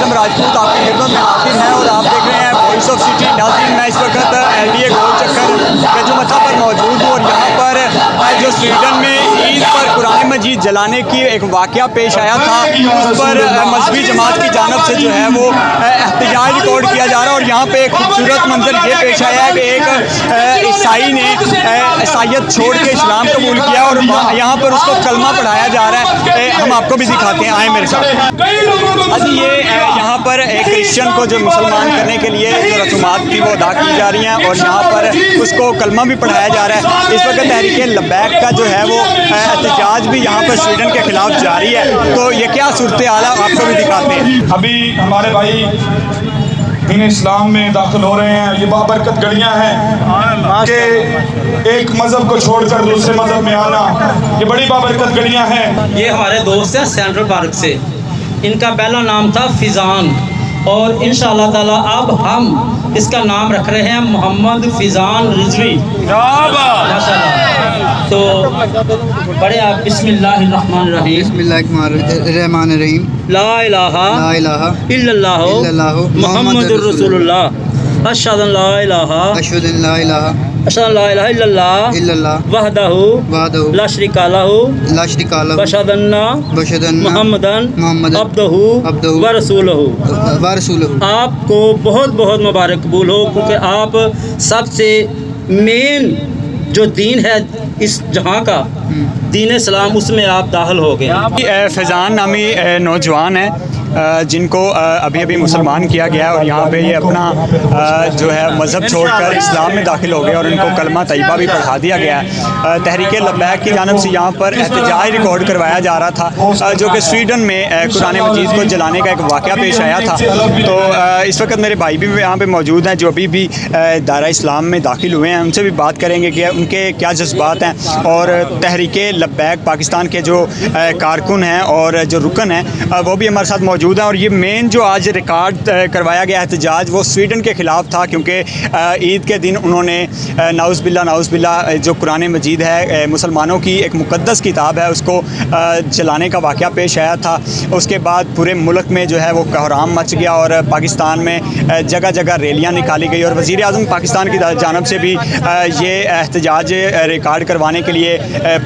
आलम राजपूत आपकी खिदमत में हाजिर हैं और आप देख रहे हैं वॉइस ऑफ सिटी। नाज़रीन, मैं इस वक्त LDA गोल चक्कर गजुमथा पर मौजूद हूँ और यहाँ पर जो स्वीडन में ईद पर कुरान मजीद जलाने की एक वाक़या पेश आया था, उस पर मजहबी जमात की जानब से जो है वो एहतजाज रिकॉर्ड किया जा रहा है। और यहाँ पे एक खूबसूरत मंजर ये पेश आया है कि एक ईसाई ने ईसाइयत छोड़ के इस्लाम कबूल किया और यहाँ पर उसको कलमा पढ़ाया जा रहा है। हम आपको भी दिखाते हैं, आए मेरे साथ। अजी ये यहाँ पर एक क्रिश्चियन को जो मुसलमान करने के लिए जो रसूमात थी वो अदा की जा रही हैं और यहाँ पर उसको कलमा भी पढ़ाया जा रहा है। इस वक्त तहरीक लब्बैक का जो है वो एहतजाज भी यहाँ पर स्वीडन के खिलाफ जारी है। तो ये क्या सूरत हाल है आपको भी दिखाते हैं। अभी हमारे भाई दीन इस्लाम में दाखिल हो रहे हैं। ये बाबरकत गलियां हैं कि एक मज़हब को छोड़कर दूसरे मज़हब में आना, ये बड़ी बाबरकत गलियां हैं। ये हमारे दोस्त हैं सेंट्रल पार्क से, इनका पहला नाम था फिज़ान और इंशाअल्लाह ताला अब हम इसका नाम रख रहे हैं मोहम्मद फिज़ान रिजवी माशाअल्लाह। तो पढ़े आप बिस्मिल्लाहिर्रहमानिर्रहीम। बिस्मिल्लाहिर्रहमानिर्रहीम। ला इलाहा इल्लल्लाह मुहम्मदुर रसूलुल्लाह अशहदु अन ला इलाहा इल्लल्लाह वहदहु ला शरीका लहु वअशहदु अन्ना मुहम्मदन अब्दुहु व रसूलुहु। आपको बहुत बहुत मुबारक कबूल हो, क्योंकि आप सबसे मेन जो दीन है इस जहाँ का दीन इस्लाम, उसमें आप दाखिल हो गए। फैज़ान नामी नौजवान है जिनको अभी अभी मुसलमान किया गया और यहाँ पे ये अपना जो है मज़हब छोड़कर इस्लाम में दाखिल हो गए और उनको कलमा तैयबा भी पढ़ा दिया गया है। तहरीक लब्बैक की जानब से यहाँ पर एहतजाज रिकॉर्ड करवाया जा रहा था, जो कि स्वीडन में कुरान मजीद को जलाने का एक वाक़या पेश आया था। तो इस वक्त मेरे भाई भी यहाँ पे मौजूद हैं जो अभी भी दायरा इस्लाम में दाखिल हुए हैं। उनसे भी बात करेंगे कि उनके क्या जज्बात हैं और तहरीक लब्बैक पाकिस्तान के जो कारकुन हैं और जो रुकन हैं वो भी हमारे साथ मौजूद है। और ये मेन जो आज रिकॉर्ड करवाया गया एहतजाज वो स्वीडन के ख़िलाफ़ था, क्योंकि ईद के दिन उन्होंने नाउज़ बिल्ला जो कुरान मजीद है मुसलमानों की एक मुक़द्दस किताब है उसको जलाने का वाक़या पेश आया था। उसके बाद पूरे मुल्क में जो है वो कोहराम मच गया और पाकिस्तान में जगह जगह रैलियाँ निकाली गई और वज़ीर आज़म पाकिस्तान की जानब से भी ये एहतजाज रिकॉर्ड करवाने के लिए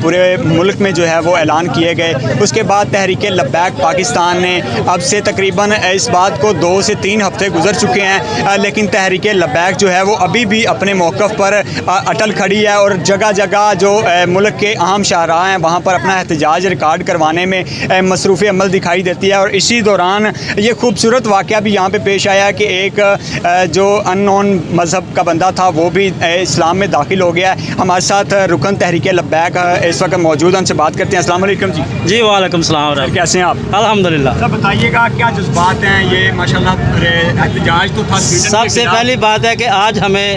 पूरे मुल्क में जो है वो ऐलान किए गए। उसके बाद तहरीक लब्बैक पाकिस्तान ने अब से तकरीबन इस बात को 2 से 3 हफ्ते गुजर चुके हैं, लेकिन तहरीक लब्बैक जो है वो अभी भी अपने मौक़िफ़ पर अटल खड़ी है और जगह जगह जो मुल्क के अहम शाहराह हैं वहाँ पर अपना एहतजाज रिकॉर्ड करवाने में मसरूफ़ अमल दिखाई देती है। और इसी दौरान ये खूबसूरत वाक़या भी यहाँ पे पेश आया कि एक जो अननोन मज़हब का बंदा था वो भी इस्लाम में दाखिल हो गया है। हमारे साथ रुकन तहरीक लब्बैक इस वक्त मौजूद हैं, उनसे बात करते हैं। अस्सलाम वालेकुम जी। जी वालेकुम सलाम। कैसे हैं आप? अल्हम्दुलिल्लाह। सब बताइएगा क्या जज्बात हैं। ये माशाल्लाह एहतजाज तो था। सबसे पहली बात है कि आज हमें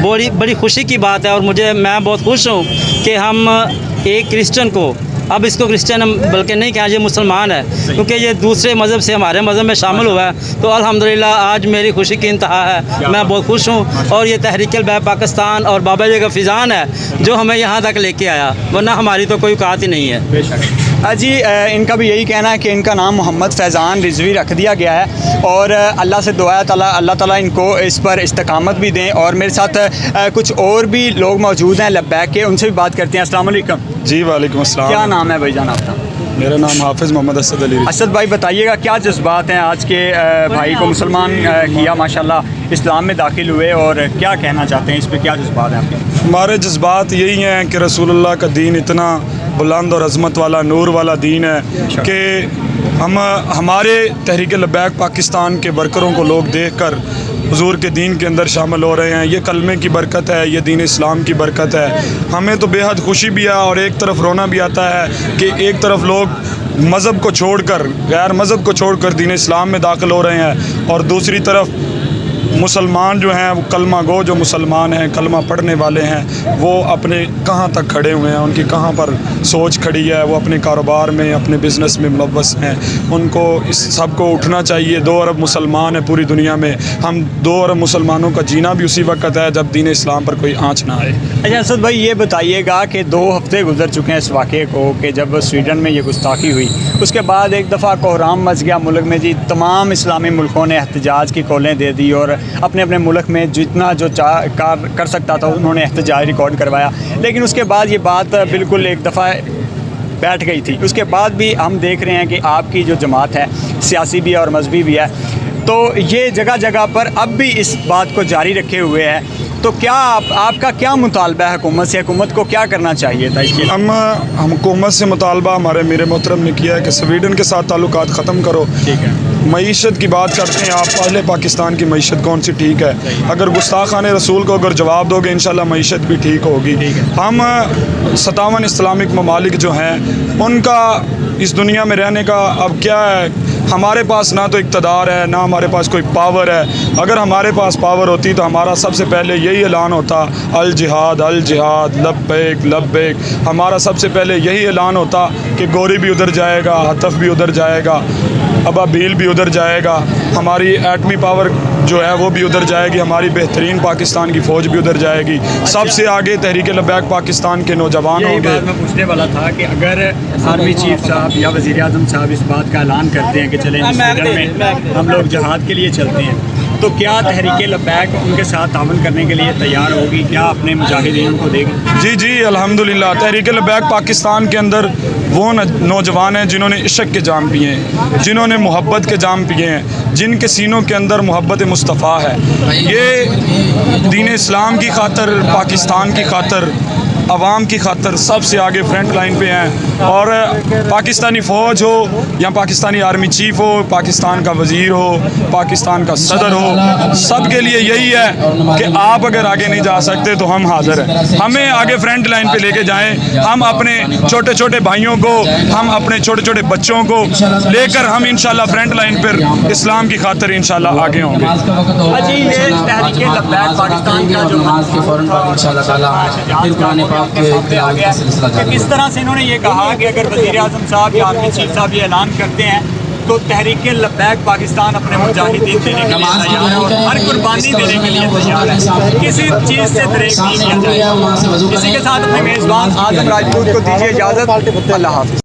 बड़ी खुशी की बात है और मैं बहुत खुश हूँ कि हम एक क्रिश्चियन को, अब इसको क्रिश्चियन बल्कि नहीं कहा, ये मुसलमान है, क्योंकि ये दूसरे मज़हब से हमारे मज़हब में शामिल हुआ है। तो अल्हम्दुलिल्लाह आज मेरी खुशी की इंतहा है, मैं बहुत खुश हूँ। और ये तहरीक लब्बैक पाकिस्तान और बाबा जी का फिज़ान है जो हमें यहाँ तक लेके आया, वरना हमारी तो कोई औकात ही नहीं है। जी इनका भी यही कहना है कि इनका नाम मोहम्मद फैज़ान रिजवी रख दिया गया है और अल्लाह से दुआ है अल्लाह ताला इनको इस पर इस्तकामत भी दें। और मेरे साथ कुछ और भी लोग मौजूद हैं लब्बैक के, उनसे भी बात करते हैं। अस्सलाम वालेकुम। जी वालेकुम अस्सलाम। क्या नाम है भाईजान आपका? मेरा नाम हाफिज़ मोहम्मद असद अली। असद भाई बताइएगा क्या जज्बात हैं आज के भाई को मुसलमान किया, माशाल्लाह इस्लाम में दाखिल हुए, और क्या कहना चाहते हैं इस पर, क्या जज्बात हैं आपके? हमारे जज्बात यही हैं कि रसूलुल्लाह का दीन इतना बुलंद और अज़मत वाला नूर वाला दीन है कि हमारे तहरीक लब्बैक पाकिस्तान के वर्करों को लोग देखकर हुजूर के दीन के अंदर शामिल हो रहे हैं। ये कलमे की बरकत है, ये दीन इस्लाम की बरकत है। हमें तो बेहद खुशी भी है और एक तरफ रोना भी आता है कि एक तरफ लोग मज़हब को छोड़कर, गैर मज़हब को छोड़कर दीन इस्लाम में दाखिल हो रहे हैं और दूसरी तरफ مسلمان جو ہیں وہ کلمہ گو جو مسلمان ہیں کلمہ پڑھنے والے ہیں وہ اپنے کہاں تک کھڑے ہوئے ہیں، ان کی کہاں پر سوچ کھڑی ہے، وہ اپنے کاروبار میں اپنے بزنس میں ملوث ہیں، ان کو اس سب کو اٹھنا چاہیے۔ 2 ارب مسلمان ہیں پوری دنیا میں، ہم 2 ارب مسلمانوں کا جینا بھی اسی وقت ہے جب دین اسلام پر کوئی آنچ نہ آئے۔ اچھا اسد بھائی یہ بتائیے گا کہ 2 ہفتے گزر چکے ہیں اس واقعے کو کہ جب سویڈن میں یہ گستاخی ہوئی، اس کے بعد ایک دفعہ کوہرام مچ گیا ملک میں جی، تمام اسلامی ملکوں نے احتجاج کی کالیں دے دی اور اپنے اپنے ملک میں جتنا جو کر سکتا تھا انہوں نے احتجاج ریکارڈ کروایا، لیکن اس کے بعد یہ بات بالکل ایک دفعہ بیٹھ گئی تھی۔ اس کے بعد بھی ہم دیکھ رہے ہیں کہ آپ کی جو جماعت ہے سیاسی بھی ہے اور مذہبی بھی ہے، تو یہ جگہ جگہ پر اب بھی اس بات کو جاری رکھے ہوئے ہے، تو کیا آپ کا کیا مطالبہ ہے حکومت سے؟ حکومت کو کیا کرنا چاہیے تھا اس کے؟ ہم حکومت سے مطالبہ ہمارے میرے محترم نے کیا ہے کہ سویڈن کے ساتھ تعلقات ختم کرو۔ ٹھیک ہے، معیشت کی بات کرتے ہیں آپ، پہلے پاکستان کی معیشت کون سی ٹھیک ہے؟ اگر گستاخان رسول کو اگر جواب دو گے انشاءاللہ معیشت بھی ٹھیک ہوگی۔ ہم 57 اسلامک ممالک جو ہیں ان کا اس دنیا میں رہنے کا اب کیا ہے، ہمارے پاس نہ تو اقتدار ہے نہ ہمارے پاس کوئی پاور ہے۔ اگر ہمارے پاس پاور ہوتی تو ہمارا سب سے پہلے یہی اعلان ہوتا، الجہاد الجہاد لبیک لبیک، ہمارا سب سے پہلے یہی اعلان ہوتا کہ گوری بھی ادھر جائے گا، حتف بھی ادھر جائے گا، ابابیل بھی ادھر جائے گا، ہماری ایٹمی پاور جو ہے وہ بھی ادھر جائے گی، ہماری بہترین پاکستان کی فوج بھی ادھر جائے گی، سب سے آگے تحریک لبیک پاکستان کے نوجوان یہی ہوں گے۔ بات میں پوچھنے والا تھا کہ اگر آرمی چیف صاحب یا وزیر اعظم صاحب اس بات کا اعلان کرتے ہیں کہ چلیں سویڈن میں ہم لوگ جہاد کے لیے چلتے ہیں، تو کیا تحریک لبیک ان کے ساتھ تعاون کرنے کے لیے تیار ہوگی؟ کیا اپنے مجاہدین کو دے گی؟ جی الحمدللہ تحریک لبیک پاکستان کے اندر وہ نوجوان ہیں جنہوں نے عشق کے جام پیے ہیں، جنہوں نے محبت کے جام پیے ہیں، جن کے سینوں کے اندر محبت مصطفیٰ ہے۔ یہ دین اسلام کی خاطر، پاکستان کی خاطر، عوام کی خاطر سب سے آگے فرنٹ لائن پہ ہیں، اور پاکستانی فوج ہو یا پاکستانی آرمی چیف ہو، پاکستان کا وزیر ہو، پاکستان کا صدر ہو، سب کے لیے یہی ہے کہ آپ اگر آگے نہیں جا سکتے تو ہم حاضر ہیں، ہمیں آگے فرنٹ لائن پہ لے کے جائیں، ہم اپنے چھوٹے چھوٹے بھائیوں کو، ہم اپنے چھوٹے چھوٹے بچوں کو لے کر ہم انشاءاللہ فرنٹ لائن پر اسلام کی خاطر انشاءاللہ آگے ہوں گے۔ جی یہ تحریک لبیک پاکستان کا جو کس طرح سے انہوں نے یہ کہا کہ اگر وزیر اعظم صاحب یا آرمی چیف صاحب یہ اعلان کرتے ہیں تو تحریک لبیک پاکستان اپنے مجاہدین دینے کے لیے تیار ہے اور ہر قربانی دینے کے لیے تیار ہے، کسی چیز سے دریغ نہیں کیا جائے۔ اسی کے ساتھ اپنے میزبان اعظم راجپوت کو دیجیے اجازت، اللہ حافظ۔